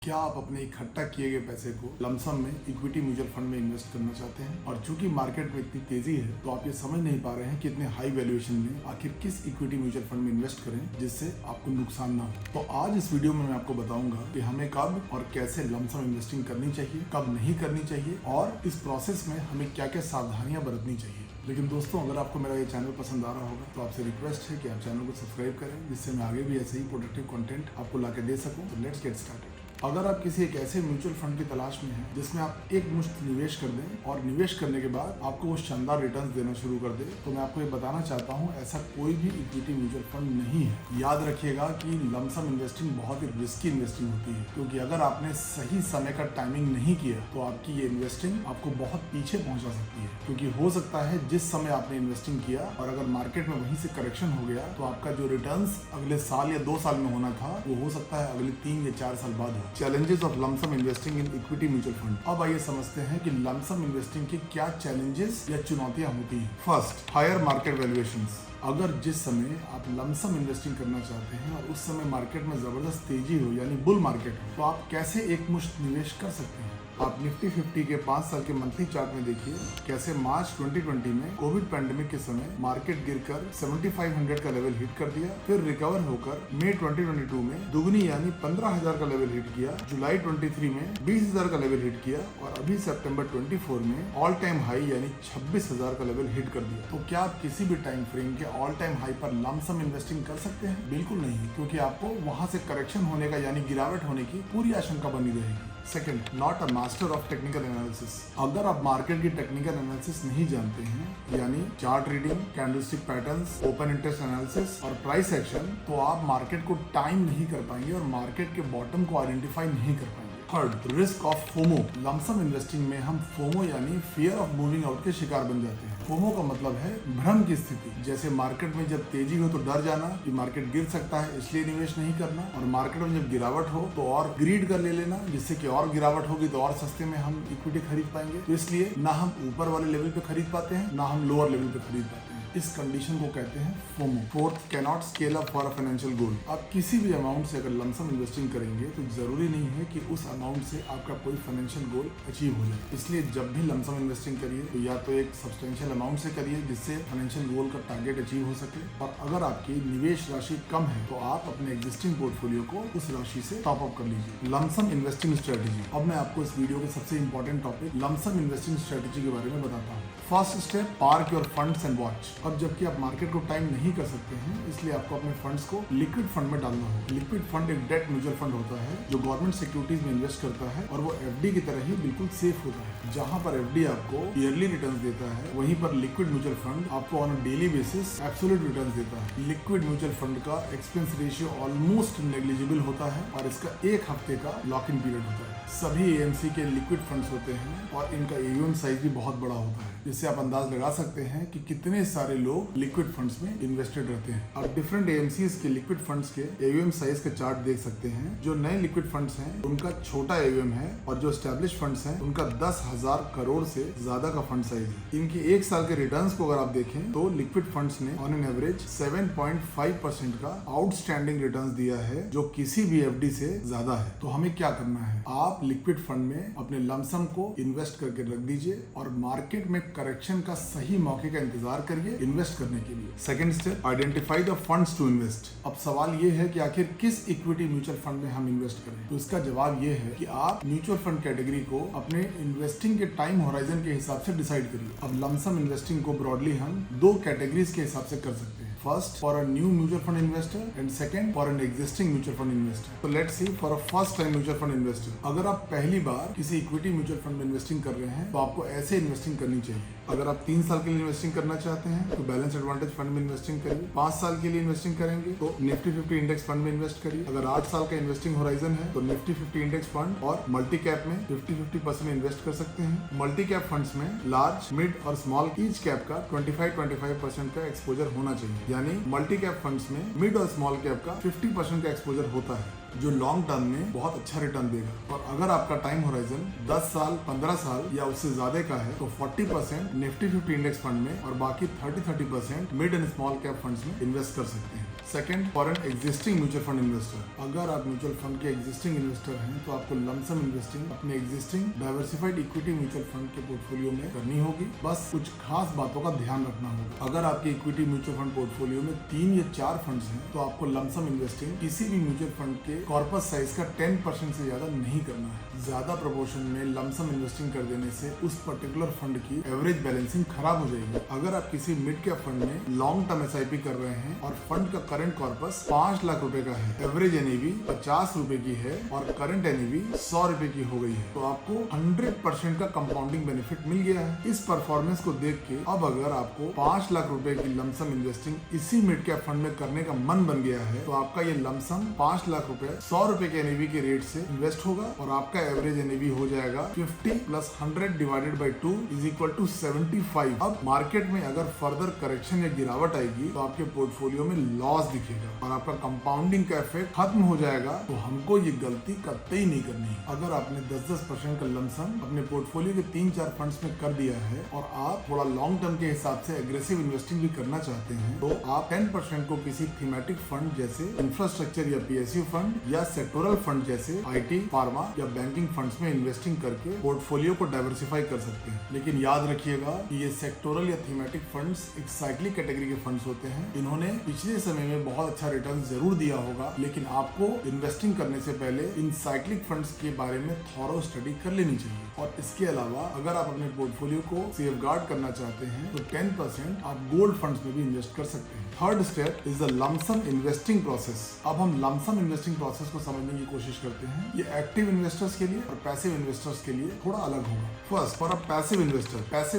क्या आप अपने इकट्ठा किए गए पैसे को लमसम में इक्विटी म्यूचुअल फंड में इन्वेस्ट करना चाहते हैं और चूंकि मार्केट में इतनी तेजी है तो आप ये समझ नहीं पा रहे हैं कि इतने हाई वैल्यूएशन में आखिर किस इक्विटी म्यूचुअल फंड में इन्वेस्ट करें जिससे आपको नुकसान ना हो। तो आज इस वीडियो में मैं आपको बताऊंगा कि हमें कब और कैसे लमसम इन्वेस्टिंग करनी चाहिए, कब नहीं करनी चाहिए और इस प्रोसेस में हमें क्या क्या सावधानियां बरतनी चाहिए। लेकिन दोस्तों, अगर आपको मेरा ये चैनल पसंद आ रहा होगा तो आपसे रिक्वेस्ट है कि आप चैनल को सब्सक्राइब करें, जिससे मैं आगे भी ऐसे ही प्रोडक्टिव कंटेंट आपको लाके दे सकूं। तो लेट्स गेट स्टार्टेड। अगर आप किसी एक ऐसे म्यूचुअल फंड की तलाश में हैं जिसमें आप एक मुश्त निवेश कर दें और निवेश करने के बाद आपको वो शानदार रिटर्न्स देना शुरू कर दे, तो मैं आपको ये बताना चाहता हूँ ऐसा कोई भी इक्विटी म्यूचुअल फंड नहीं है। याद रखिएगा कि लमसम इन्वेस्टिंग बहुत ही रिस्की इन्वेस्टिंग होती है, क्योंकि अगर आपने सही समय का टाइमिंग नहीं किया तो आपकी ये इन्वेस्टिंग आपको बहुत पीछे पहुंचा सकती है। क्योंकि हो सकता है जिस समय आपने इन्वेस्टिंग किया और अगर मार्केट में वहीं से करेक्शन हो गया तो आपका जो रिटर्न्स अगले साल या 2 साल में होना था वो हो सकता है अगले 3 या 4 साल बाद हो। Challenges of lump sum investing in equity mutual fund. अब आइए समझते हैं कि लमसम इन्वेस्टिंग की क्या चैलेंजेस या चुनौतियां होती हैं। First, higher market valuations. अगर जिस समय आप लमसम इन्वेस्टिंग करना चाहते हैं और उस समय मार्केट में जबरदस्त तेजी हो यानी बुल मार्केट हो, तो आप कैसे एक मुश्त निवेश कर सकते हैं। आप निफ्टी 50 के 5 साल के मंथली चार्ट में देखिए कैसे मार्च 2020 में कोविड पैंडेमिक के समय मार्केट गिरकर 7500 का लेवल हिट कर दिया, फिर रिकवर होकर मई 2022 में दुगनी यानी 15,000 का लेवल हिट किया, जुलाई 23 में 20,000 का लेवल हिट किया और अभी सितंबर 24 में ऑल टाइम हाई यानी 26,000 का लेवल हिट कर दिया। तो क्या आप किसी भी टाइम फ्रेम के ऑल टाइम हाई पर लमसम इन्वेस्टिंग कर सकते हैं? बिल्कुल नहीं, क्योंकि आपको वहां से करेक्शन होने का यानी गिरावट होने की पूरी आशंका बनी रहेगी। Second, not a master of technical analysis. अगर आप मार्केट की टेक्निकल एनालिसिस नहीं जानते हैं यानी chart reading, candlestick patterns, open interest analysis और प्राइस एक्शन, तो आप मार्केट को टाइम नहीं कर पाएंगे और मार्केट के बॉटम को आइडेंटिफाई नहीं कर पाएंगे। Third, risk of FOMO. Lump sum investing में हम फोमो यानी फियर ऑफ मूविंग आउट के शिकार बन जाते हैं। फोमो का मतलब है भ्रम की स्थिति। जैसे मार्केट में जब तेजी हो तो डर जाना कि मार्केट गिर सकता है, इसलिए निवेश नहीं करना, और मार्केट में जब गिरावट हो तो और ग्रीड कर ले लेना, जिससे कि और गिरावट होगी तो और सस्ते में हम इक्विटी खरीद पाएंगे। तो इसलिए ना हम ऊपर वाले लेवल पे खरीद पाते हैं ना हम लोअर लेवल पे खरीद पाते हैं। इस कंडीशन को कहते हैं FOMO. Fourth, can not scale up for a financial goal. आप किसी भी अमाउंट से अगर लमसम इन्वेस्टिंग करेंगे तो जरूरी नहीं है कि उस अमाउंट से आपका कोई फाइनेंशियल गोल अचीव हो जाए। इसलिए जब भी लमसम इन्वेस्टिंग करिए तो या तो एक सब्सटेंशियल अमाउंट से करिए जिससे फाइनेंशियल गोल का टारगेट अचीव हो सके, और अगर आपकी निवेश राशि कम है तो आप अपने एग्जिस्टिंग पोर्टफोलियो को उस राशि से टॉप अप कर लीजिए। Lump sum investing strategy. अब मैं आपको इस वीडियो के सबसे important topic lump sum investing strategy के बारे में बताता हूँ। First step, park your funds and watch. अब जबकि आप मार्केट को टाइम नहीं कर सकते हैं, इसलिए आपको अपने फंड्स को लिक्विड फंड में डालना होगा। लिक्विड फंड एक डेट म्यूचुअल फंड होता है जो गवर्नमेंट सिक्योरिटीज में इन्वेस्ट करता है और वो एफडी की तरह ही बिल्कुल सेफ होता है। जहां पर एफडी आपको ईयरली रिटर्न्स देता है, वहीं पर लिक्विड म्यूचुअल फंड आपको on a daily basis absolute returns देता है। लिक्विड म्यूचुअल फंड का एक्सपेंस रेशियो ऑलमोस्ट नेग्लिजिबल होता है और इसका 1 हफ्ते का लॉक इन पीरियड होता है। सभी एएमसी के लिक्विड फंड्स होते हैं और इनका एयूएम साइज भी बहुत बड़ा होता है, जिससे आप अंदाज लगा सकते हैं कि कितने सारे लोग लिक्विड फंड्स में इन्वेस्टेड रहते हैं। आप डिफरेंट एएमसीज के लिक्विड फंड्स के एयूएम साइज का चार्ट देख सकते हैं। जो नए लिक्विड फंड्स हैं उनका छोटा एयूएम है और जो एस्टेब्लिश फंड्स हैं उनका 10,000 करोड़ से ज्यादा का फंड साइज है। इनकी 1 साल के रिटर्न्स को अगर आप देखें तो लिक्विड फंड्स ने ऑन एन एवरेज 7.5% का आउटस्टैंडिंग रिटर्न्स दिया है, जो किसी भी एफडी से ज्यादा है। तो हमें क्या करना है, आप लिक्विड फंड में अपने लमसम को इन्वेस्ट करके रख दीजिए और मार्केट में करेक्शन का सही मौके का इंतजार करिए इन्वेस्ट करने के लिए। Second step, identify the funds to invest. अब सवाल ये है कि आखिर किस इक्विटी म्यूचुअल फंड में हम इन्वेस्ट करें। तो इसका जवाब ये है कि आप म्यूचुअल फंड कैटेगरी को अपने इन्वेस्टिंग के टाइम होराइजन के हिसाब से डिसाइड करिए। अब लमसम इन्वेस्टिंग को ब्रॉडली हम 2 कैटेगरीज के हिसाब से कर सकते हैं। First, for a new mutual fund investor and second, for an existing mutual fund investor. So let's see, for a first time mutual fund investor, अगर आप पहली बार किसी इक्विटी म्यूचुअल फंड में इन्वेस्टिंग कर रहे हैं तो आपको ऐसे इन्वेस्टिंग करनी चाहिए। अगर आप 3 साल के लिए इन्वेस्टिंग करना चाहते हैं तो बैलेंस एडवांटेज फंड में इन्वेस्टिंग करिए। 5 साल के लिए इन्वेस्टिंग करेंगे तो निफ्टी 50 इंडेक्स फंड में इन्वेस्ट करिए। अगर 8 साल का इन्वेस्टिंग होराइजन है तो निफ्टी 50 इंडेक्स फंड और मल्टी कैप में 50-50% इन्वेस्ट कर सकते हैं। मल्टी कैप फंड्स में लार्ज, मिड और स्मॉल ईच कैप का 25% का एक्सपोजर होना चाहिए, यानी मल्टी कैप फंड्स में मिड और स्मॉल कैप का 50% का एक्सपोजर होता है, जो लॉन्ग टर्म में बहुत अच्छा रिटर्न देगा। और अगर आपका टाइम होराइजन 10 साल, 15 साल या उससे ज्यादा का है तो 40% निफ्टी 50 इंडेक्स फंड में और बाकी 30% mid and small cap funds में इन्वेस्ट कर सकते हैं। Second, for an existing mutual fund investor, अगर आप म्यूचुअल फंड के एग्जिस्टिंग इन्वेस्टर हैं तो आपको लमसम इन्वेस्टिंग अपने existing diversified equity mutual fund के पोर्टफोलियो में करनी होगी। बस कुछ खास बातों का ध्यान रखना होगा। अगर आपके इक्विटी म्यूचुअल फंड पोर्टफोलियो में 3 या 4 फंड्स हैं तो आपको लमसम इन्वेस्टिंग किसी भी म्यूचुअल फंड के कॉर्पस साइज का 10% से ज्यादा नहीं करना है। ज्यादा प्रोपोर्शन में लमसम इन्वेस्टिंग कर देने से उस पर्टिकुलर फंड की एवरेज बैलेंसिंग खराब हो जाएगी। अगर आप किसी मिड कैप फंड में लॉन्ग टर्म SIP कर रहे हैं और फंड का करंट कॉर्पस 5 लाख रुपए का है, एवरेज NAV 50 रुपए की है और करंट NAV 100 रुपए की हो गई है, तो आपको 100% का कंपाउंडिंग बेनिफिट मिल गया है। इस परफॉर्मेंस को देख के अब अगर आपको 5 लाख रुपए की लमसम इन्वेस्टिंग इसी मिड कैप फंड में करने का मन बन गया है तो आपका ये लमसम 5 लाख रुपए 100 रुपए के NAV के रेट से इन्वेस्ट होगा और आपका एवरेज NAV हो जाएगा 50 + 100 डिवाइडेड बाई 2 = 75। अब मार्केट में अगर फर्दर करेक्शन या गिरावट आएगी तो आपके पोर्टफोलियो में लॉस दिखेगा और आपका कंपाउंडिंग का इफेक्ट खत्म हो जाएगा। तो हमको ये गलती करते ही नहीं करनी है। अगर आपने 10% का लमसम अपने पोर्टफोलियो के 3-4 फंड्स में कर दिया है और आप थोड़ा लॉन्ग टर्म के हिसाब से एग्रेसिव इन्वेस्टिंग भी करना चाहते हैं तो आप 10% को किसी थीमेटिक फंड जैसे इंफ्रास्ट्रक्चर या PSU फंड या सेक्टोरल फंड जैसे IT, फार्मा या बैंकिंग फंड्स में इन्वेस्टिंग करके पोर्टफोलियो को डाइवर्सिफाई कर सकते हैं। लेकिन याद रखिएगा कि ये सेक्टोरल या थीमेटिक फंड्स एक साइक्लिक कैटेगरी के फंड्स होते हैं। इन्होंने पिछले समय में बहुत अच्छा रिटर्न जरूर दिया होगा, लेकिन आपको इन्वेस्टिंग करने से पहले इन साइक्लिक फंड्स के बारे में थॉरो स्टडी कर लेनी चाहिए। और इसके अलावा अगर आप अपने पोर्टफोलियो को सेफगार्ड करना चाहते हैं तो 10% आप गोल्ड फंड्स में भी इन्वेस्ट कर सकते हैं। Third step is the lump sum investing process. अब हम लमसम इन्वेस्टिंग प्रोसेस को समझने की कोशिश करते हैं। ये एक्टिव इन्वेस्टर्स के लिए और पैसिव इन्वेस्टर्स के लिए थोड़ा अलग होगा। First, for a passive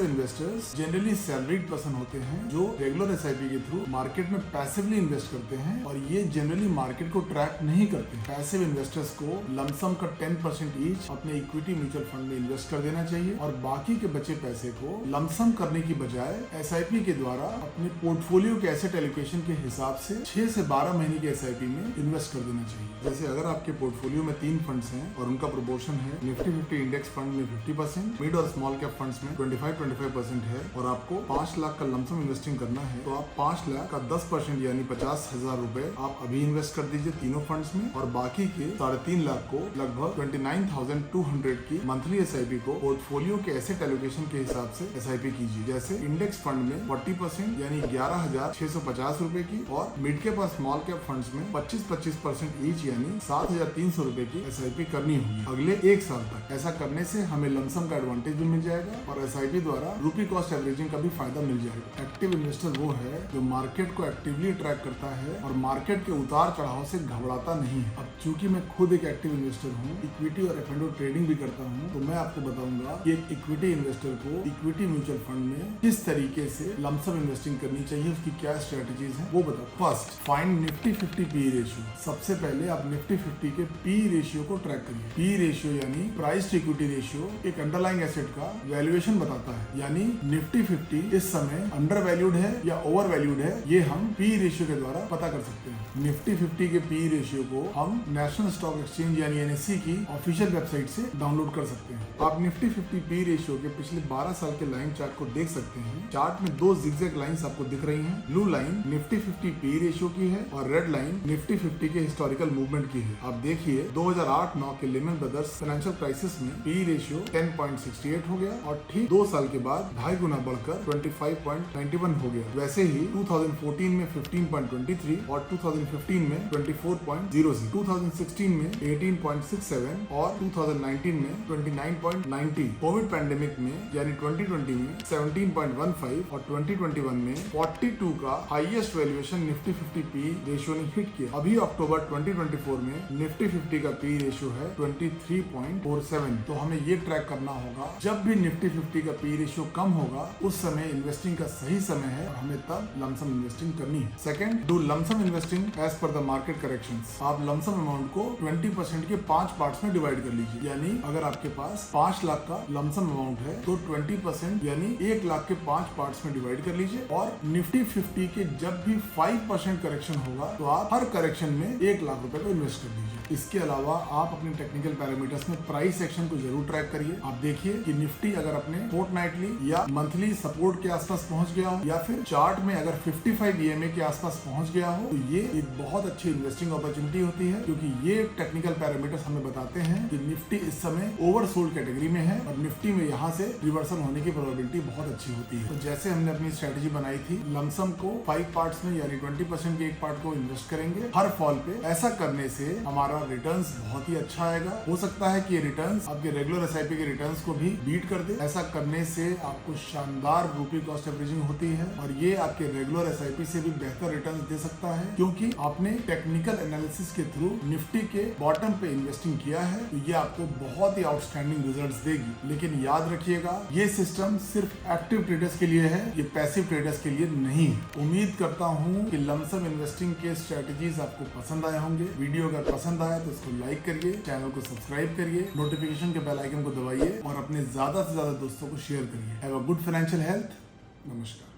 investors generally salaried person होते हैं जो रेगुलर SIP के थ्रू मार्केट में पैसिवली इन्वेस्ट करते हैं और ये जनरली मार्केट को ट्रैक नहीं करते। पैसिव इन्वेस्टर्स को लमसम का 10% ईच अपने इक्विटी म्यूचुअल फंड में इन्वेस्ट कर देना चाहिए और बाकी के बचे पैसे को लमसम करने की बजाय SIP के द्वारा अपने पोर्टफोलियो के एसेट एलोकेशन के हिसाब से 6 से 12 महीने के SIP में इन्वेस्ट कर देना चाहिए। जैसे अगर आपके पोर्टफोलियो में 3 फंड्स हैं और उनका प्रोपोर्शन है निफ्टी 50 इंडेक्स फंड में 50%, मिड और स्मॉल कैप फंड्स में 25% है और आपको 5 लाख का लमसम इन्वेस्टिंग करना है तो आप 5 लाख का 10% यानी 50,000 रुपए आप अभी इन्वेस्ट कर दीजिए तीनों फंड्स में और बाकी के 3.5 लाख को लगभग 29,200 की मंथली SIP को पोर्टफोलियो के एसेट एलोकेशन के हिसाब से SIP कीजिए। जैसे इंडेक्स फंड में 40% यानी 11,650 रुपए की और मिड कैप और स्मॉल कैप फंड्स में 25% ईच यानी 7,300 रुपए की SIP करनी होगी अगले 1 साल तक। ऐसा करने से हमें लमसम का एडवांटेज भी मिल जाएगा और SIP द्वारा रूपी कॉस्ट एवरेजिंग का भी फायदा मिल जाएगा। एक्टिव इन्वेस्टर वो है जो मार्केट को एक्टिवली ट्रैक करता है और मार्केट के उतार चढ़ाव से घबराता नहीं है। अब चूंकि मैं खुद एक एक्टिव इन्वेस्टर हूँ, इक्विटी और F&O ट्रेडिंग भी करता हूँ, तो मैं आपको बताऊंगा कि एक इक्विटी इन्वेस्टर को इक्विटी म्यूचुअल फंड में किस तरीके से लमसम इन्वेस्टिंग करनी चाहिए, उसकी क्या स्ट्रेटेजीज है वो बताओ। First, find Nifty 50 PE ratio. सबसे पहले आप निफ्टी 50 के PE रेशियो को ट्रैक करिए। PE रेशियो यानी प्राइस टू इक्विटी रेशियो एक अंडरलाइंग एसेट का वैल्यूएशन बताता है, यानी निफ्टी 50 इस समय अंडर वैल्यूड है या ओवर वैल्यूड है, ये हम PE रेशियो के द्वारा पता कर सकते हैं। निफ्टी 50 के PE रेशियो को हम नेशनल स्टॉक एक्सचेंज यानी NSE की ऑफिशियल वेबसाइट से डाउनलोड कर सकते हैं। आप निफ्टी 50 PE रेशियो के पिछले 12 साल के लाइन चार्ट को देख सकते हैं। चार्ट में 2 जिगजैग लाइंस आपको दिख रही हैं। Blue line Nifty 50 PE ratio की है और रेड लाइन निफ्टी 50 के हिस्टोरिकल मूवमेंट की है। आप देखिए 2008-9 के लेमन ब्रदर्स फाइनेंशियल क्राइसिस में PE रेशियो 10.68 हो गया और ठीक 2 साल के बाद 2.5 गुना बढ़कर 25.91 हो गया। वैसे ही 2014 में 15.23 और 2015 में 24.06, 2016 में 18.67 और 2019 में 29.90। कोविड पैंडेमिक में यानी 2020 में 17.15 और 2021 में 42 का highest valuation Nifty 50 PE ratio ने हिट किया। अभी अक्टूबर 2024 में निफ्टी 50 का PE रेशियो है 23.47। तो हमें ये ट्रैक करना होगा जब भी निफ्टी 50 का PE रेशियो कम होगा उस समय इन्वेस्टिंग का सही समय है और हमें तब लमसम इन्वेस्टिंग करनी है। Second, do lump sum investing as per the market corrections. आप लमसम अमाउंट को 20% के 5 पार्ट्स में डिवाइड कर लीजिए, यानी अगर आपके पास 5 लाख का लमसम अमाउंट है तो 20% यानी 1 लाख के 5 पार्ट्स में डिवाइड कर लीजिए और निफ्टी 50 के जब भी 5% करेक्शन होगा तो आप हर करेक्शन में 1 लाख रुपए को इन्वेस्ट कर दीजिए। इसके अलावा आप अपने टेक्निकल पैरामीटर्स में प्राइस एक्शन को जरूर ट्रैक करिए। आप देखिए कि निफ्टी अगर अपने फोर्टनाइटली या मंथली सपोर्ट के आसपास पहुंच गया हो या फिर चार्ट में अगर 55 EMA के आसपास पहुंच गया हो तो ये एक बहुत अच्छी इन्वेस्टिंग अपॉर्चुनिटी होती है, क्योंकि ये टेक्निकल पैरामीटर्स हमें बताते हैं कि निफ्टी इस समय ओवरसोल्ड कैटेगरी में है और निफ्टी में यहाँ से रिवर्सल होने की प्रोबेबिलिटी बहुत अच्छी होती है। तो जैसे हमने अपनी स्ट्रेटेजी बनाई थी, लमसम को 5 पार्ट्स में यानी 20% के एक पार्ट को इन्वेस्ट करेंगे हर फॉल पे। ऐसा करने से हमारा रिटर्न्स बहुत ही अच्छा आएगा। हो सकता है कि ये रिटर्न्स आपके रेगुलर SIP के रिटर्न्स को भी बीट कर दे। ऐसा करने से आपको शानदार रूपी कॉस्ट एवरेजिंग होती है और ये आपके रेगुलर SIP से भी बेहतर रिटर्न्स दे सकता है, क्योंकि आपने टेक्निकल एनालिसिस के थ्रू निफ्टी के बॉटम पे इन्वेस्टिंग किया है। तो ये आपको बहुत ही आउटस्टैंडिंग रिजल्ट्स देगी। लेकिन याद रखिएगा, ये सिस्टम सिर्फ एक्टिव ट्रेडर्स के लिए है, ये पैसिव ट्रेडर्स के लिए नहीं है। उम्मीद करता हूँ कि लमसम इन्वेस्टिंग के स्ट्रेटेजीज आपको पसंद आए होंगे। वीडियो अगर पसंद आया तो इसको लाइक करिए, चैनल को सब्सक्राइब करिए, नोटिफिकेशन के बेल आइकन को दबाइए और अपने ज्यादा से ज्यादा दोस्तों को शेयर करिए। Have a good financial health. नमस्कार।